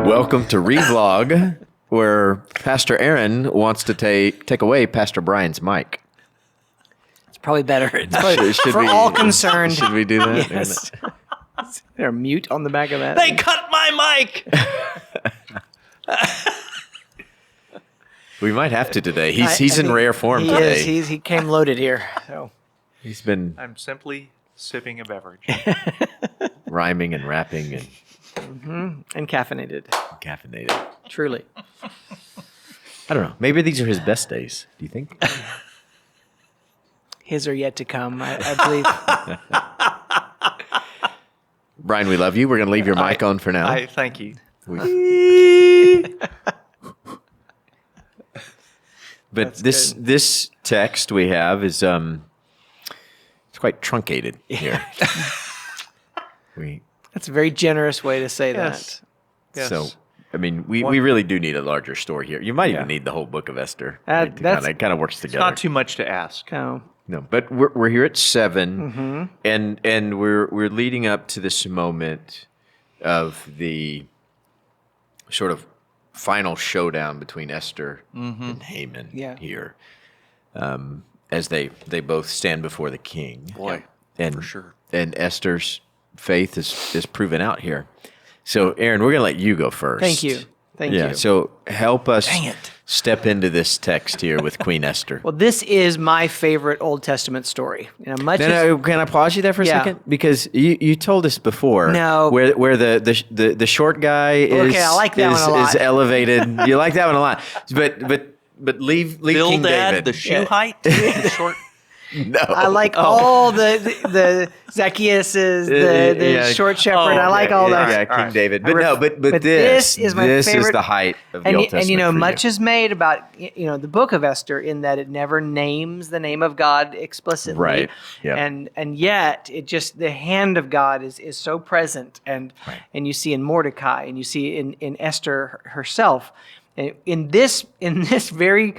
Welcome to Revlog, where Pastor Aaron wants to take away Pastor Brian's mic. It's probably better. It's probably, for all concerned. Should we do that? Yes. Is there a mute on the back of that? They cut my mic. We might have to today. He's in rare form he today. Is. He came loaded here. So He's been I'm simply sipping a beverage. rhyming and rapping and and caffeinated. caffeinated. Truly. I don't know. Maybe these are his best days. Do you think? His are yet to come, I believe. Brian, we love you. We're going to leave your mic on for now. I thank you. But That's this text we have is it's quite truncated here. That's a very generous way to say Yes. Yes. So I mean we really do need a larger story here. You might even need the whole book of Esther. It kind of works together. Not too much to ask. that. Oh, No, but we're here at 7, and we're leading up to this moment of the sort of final showdown between Esther and Haman here, as they both stand before the king. Boy, and for sure. And Esther's faith is proven out here. So, Aaron, we're going to let you go first. thank you. Thank you. So help us Dang it. step into this text here with Queen Esther. Well, this is my favorite Old Testament story. You know, Can I pause you there for a Yeah. second? Because you told us before. No. Where the short guy is. Okay, I like that one a lot. Is elevated. You like that one a lot. But leave King Bildad, David. the shoe height, the short. No. I like all the Zacchaeuses, the short shepherd. I like all those. Yeah, King right. David. But this is my this favorite. is the height of the And, Old and Testament. you know, for much is made about the book of Esther in that it never names the name of God explicitly, Right, yeah. And yet it just the hand of God is so present, and you see in Mordecai, and you see in Esther herself, and in this very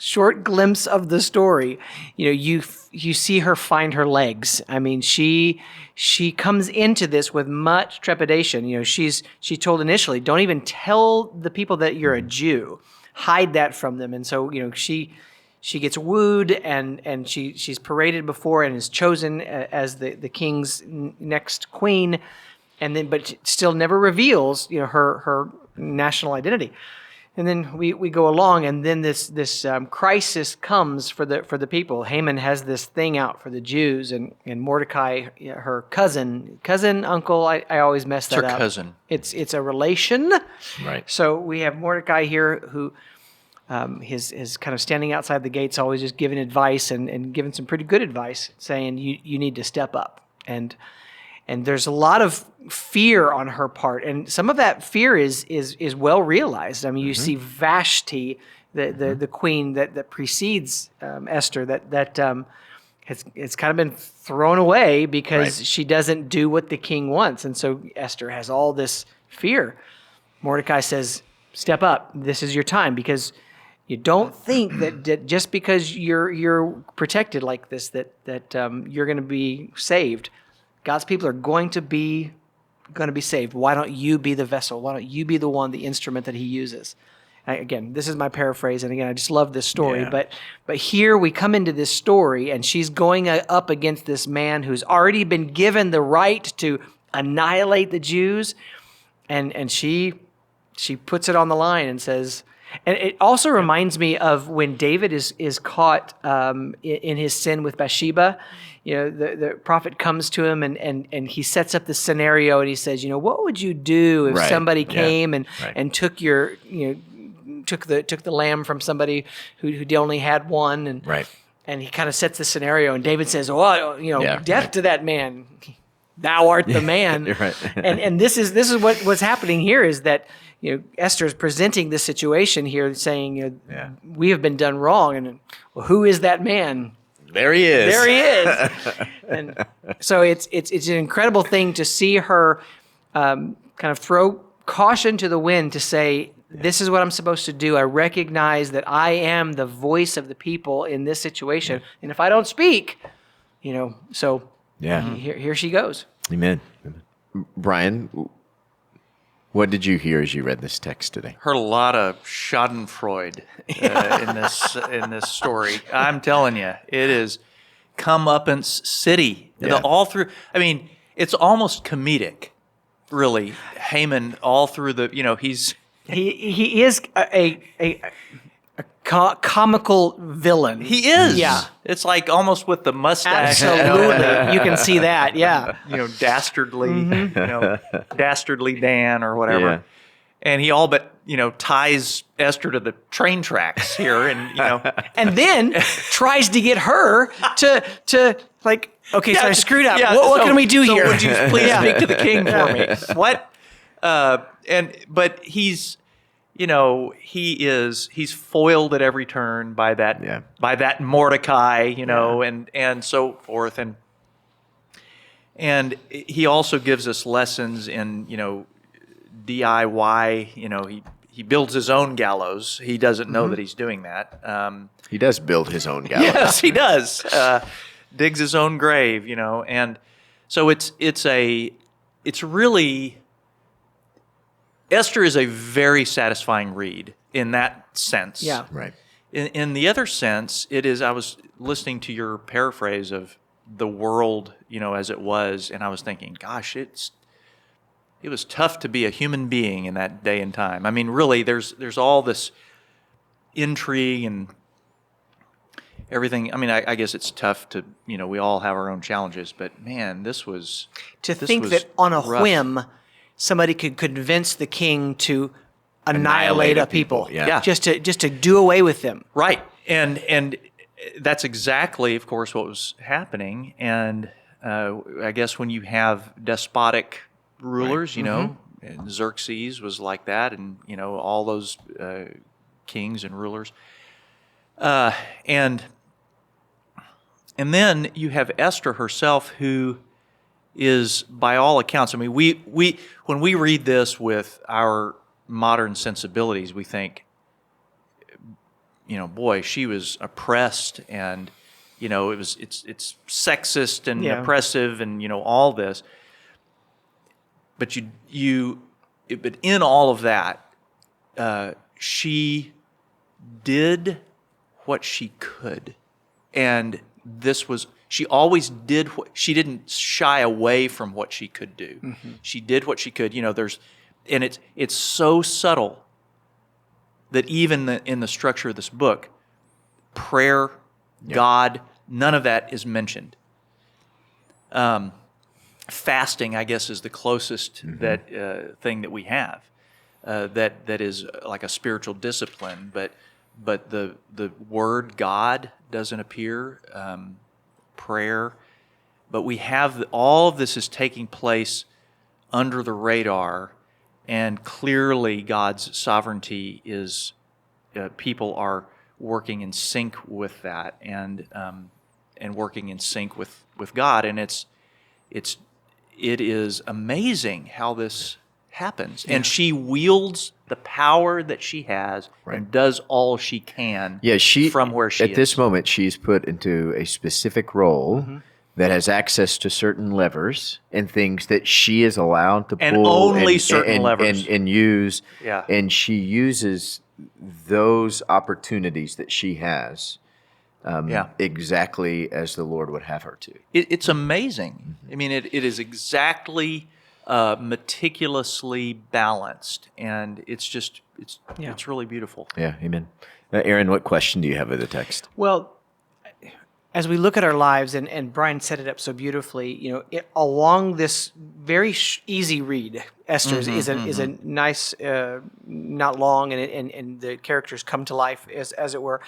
short glimpse of the story, you see her find her legs. I mean, she comes into this with much trepidation. She told initially, don't even tell the people that you're a Jew. Hide that from them. And so, she gets wooed and she's paraded before and is chosen as the king's next queen, but still never reveals her national identity. And then we go along, and then this crisis comes for the people. Haman has this thing out for the Jews, and Mordecai, her cousin, uncle. I always mess that It's her up. cousin. It's a relation. Right. So we have Mordecai here, who is kind of standing outside the gates, always just giving advice and giving some pretty good advice, saying you need to step up. And there's a lot of fear on her part, and some of that fear is well realized. I mean, you see Vashti, the queen that precedes Esther, that it's kind of been thrown away because she doesn't do what the king wants, and so Esther has all this fear. Mordecai says, "Step up. This is your time," because you don't think that just because you're protected like this that you're going to be saved. God's people are going to be saved. Why don't you be the vessel? Why don't you be the one, the instrument that he uses? Again, this is my paraphrase, and again, I just love this story. Yeah. But here we come into this story, and she's going up against this man who's already been given the right to annihilate the Jews, and she puts it on the line and says. And it also reminds me of when David is caught in his sin with Bathsheba. The prophet comes to him and he sets up the scenario and he says, what would you do if somebody came and took took the lamb from somebody who only had one, and he kind of sets the scenario, and David says, death to that man. Thou art the man. Right. and this is what's happening here is that Esther is presenting this situation here, saying we have been done wrong, and who is that man? There he is. There he is. And so it's an incredible thing to see her kind of throw caution to the wind to say, this is what I'm supposed to do. I recognize that I am the voice of the people in this situation, and if I don't speak, so here she goes. Amen. Brian, What did you hear as you read this text today? Heard a lot of Schadenfreude in this story. I'm telling you, it is comeuppance city. Yeah. All through. I mean, it's almost comedic, really. Haman all through the. He's He is a comical villain. he is. Yeah. It's like almost with the mustache. Absolutely. You can see that. Yeah. Dastardly. Dastardly Dan or whatever. Yeah. And he all but ties Esther to the train tracks here, and And then tries to get her to like, okay, so I screwed up. Yeah, What so- can we do so here? Would you please Yeah. speak to the king for me? What? But he's he's foiled at every turn by that Mordecai, and so forth, and he also gives us lessons in DIY. He builds his own gallows. He doesn't know that he's doing that. He does build his own gallows. Yes, he does. Digs his own grave, and so it's really, Esther is a very satisfying read in that sense. Yeah. Right. In the other sense, it is. I was listening to your paraphrase of the world, as it was, and I was thinking, gosh, it was tough to be a human being in that day and time. I mean, really, there's all this intrigue and everything. I mean, I guess it's tough to, we all have our own challenges, but man, this was That on a rough. whim, somebody could convince the king to annihilate a people. Yeah. Just to do away with them. Right. And that's exactly, of course, what was happening. And I guess when you have despotic rulers, and Xerxes was like that, and, all those kings and rulers. And then you have Esther herself, who is, by all accounts, I mean, we when we read this with our modern sensibilities, we think, boy, she was oppressed, and it's sexist and Yeah. oppressive, and all this. But but in all of that, she did what she could, and she always did she didn't shy away from what she could do. Mm-hmm. She did what she could. And it's so subtle that even in the structure of this book, prayer, God, none of that is mentioned. Fasting, I guess, is the closest thing that we have that is like a spiritual discipline, but the word God doesn't appear. Prayer, but we have all of this is taking place under the radar, and clearly God's sovereignty is people are working in sync with that, and working in sync with God, and it is amazing how this happens. And she wields the power that she has and does all she can from where she is. At this moment, she's put into a specific role that has access to certain levers and things that she is allowed to pull. And only certain levers. And use. Yeah. And she uses those opportunities that she has exactly as the Lord would have her to. It's amazing. I mean, it is exactly meticulously balanced, and it's really beautiful. Yeah, amen. Aaron, what question do you have of the text? Well, as we look at our lives, and Brian set it up so beautifully, along this very easy read, Esther is a nice, not long, and the characters come to life as it were,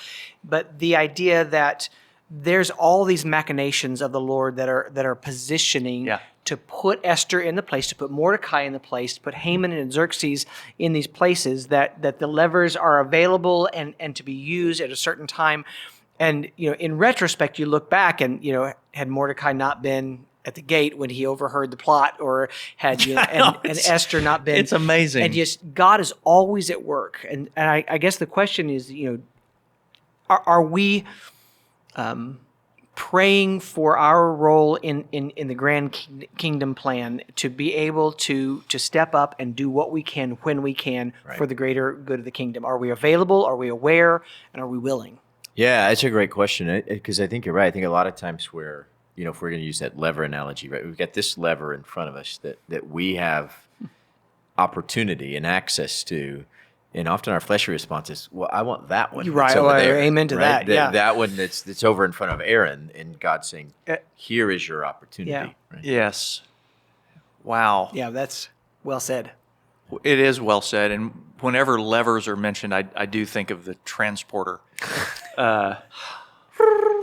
but the idea that there's all these machinations of the Lord that are positioning to put Esther in the place, to put Mordecai in the place, to put Haman and Xerxes in these places, that the levers are available and to be used at a certain time. And, in retrospect, you look back and, had Mordecai not been at the gate when he overheard the plot, or had and Esther not been. It's amazing. And just God is always at work. And I guess the question is, are we praying for our role in the grand kingdom plan to be able to step up and do what we can when we can for the greater good of the kingdom. Are we available? Are we aware? And are we willing? Yeah, that's a great question, because I think you're right. I think a lot of times where, if we're going to use that lever analogy, right, we've got this lever in front of us that we have opportunity and access to, and often our fleshly response is, well, I want that one. You're right. that's over there, Amen to right? that, yeah. That one that's over in front of Aaron, and God saying, here is your opportunity. Yeah. Right? Yes. Wow. Yeah, that's well said. It is well said. And whenever levers are mentioned, I do think of the transporter.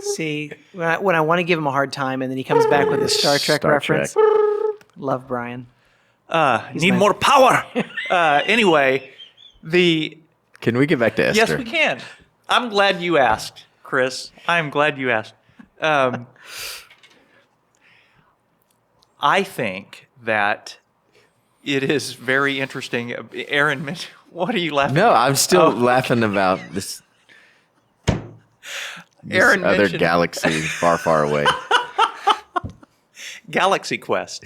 See, when I want to give him a hard time, and then he comes back with a Star Trek Star reference. Trek. Love Brian. Need my- more power. Anyway, Can we get back to Esther? yes, we can. I'm glad you asked, Chris. I'm glad you asked. I think that it is very interesting. Aaron, what are you laughing No, at? I'm still laughing about this. Aaron other mentioned- galaxy far, far away. Galaxy Quest.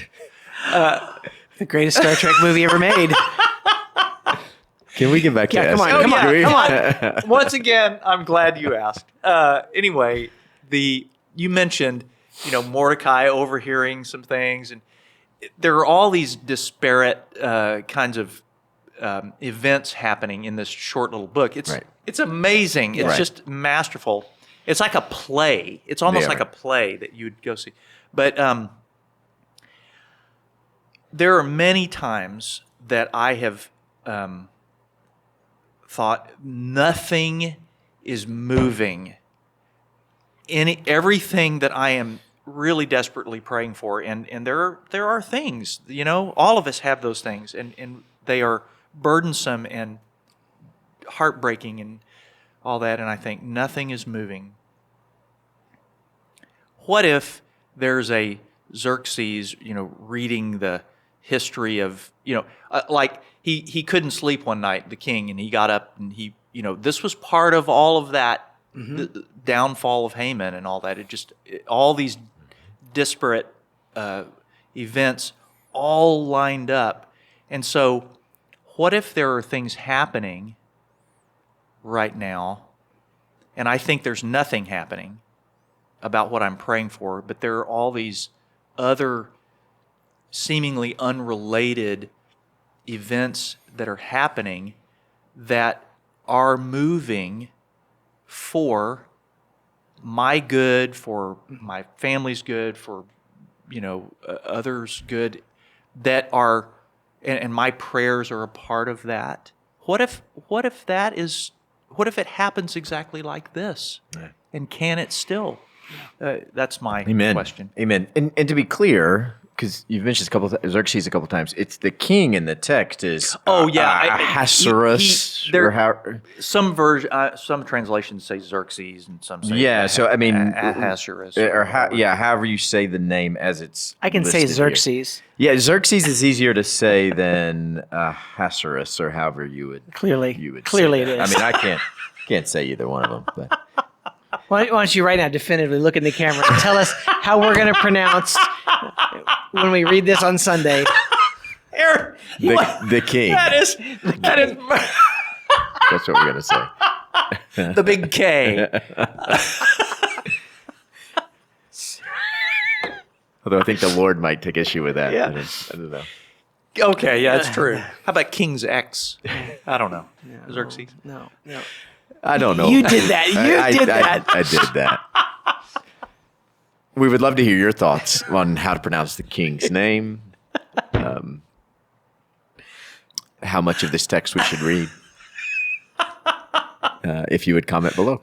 The greatest Star Trek movie ever made. Can we get back to Yeah, come on, Esther? come on, Can we? come on. Once again, I'm glad you asked. Anyway, you mentioned, Mordecai overhearing some things, and there are all these disparate kinds of events happening in this short little book. It's amazing. It's Right. just masterful. It's like a play. It's almost They like are. a play that you'd go see. But there are many times that I have thought nothing is moving. Everything that I am really desperately praying for, and there are things, all of us have those things, and they are burdensome and heartbreaking and all that, and I think nothing is moving. What if there's a Xerxes, reading the history of, like he couldn't sleep one night, the king, and he got up and this was part of all of that, the downfall of Haman and all that. All these disparate events all lined up. And so what if there are things happening right now, and I think there's nothing happening about what I'm praying for, but there are all these other seemingly unrelated events that are happening that are moving for my good, for my family's good, for others' good, that are, and my prayers are a part of that. What if it happens exactly like this? Yeah. And can it still? That's my Amen. question. Amen. And to be clear, because you've mentioned Xerxes a couple times, it's the king in the text is Ahasuerus. Some some translations say Xerxes, and some say So I mean, Ahasuerus. however you say the name as it's. I can say listed here. Xerxes. Yeah, Xerxes is easier to say than Ahasuerus, or however you would. Clearly. you would. Clearly say it that. is. I mean, I can't say either one of them. But. Why don't you right now definitively look in the camera and tell us how we're going to pronounce when we read this on Sunday? Aaron, The king. that is That's what we're gonna say. the big K. Although I think the Lord might take issue with that. Yeah. I don't know. Okay, yeah, that's true. How about King's X? I don't know. Xerxes. No. I don't know. You did that. You did that. I did that. We would love to hear your thoughts on how to pronounce the king's name. How much of this text we should read. If you would comment below.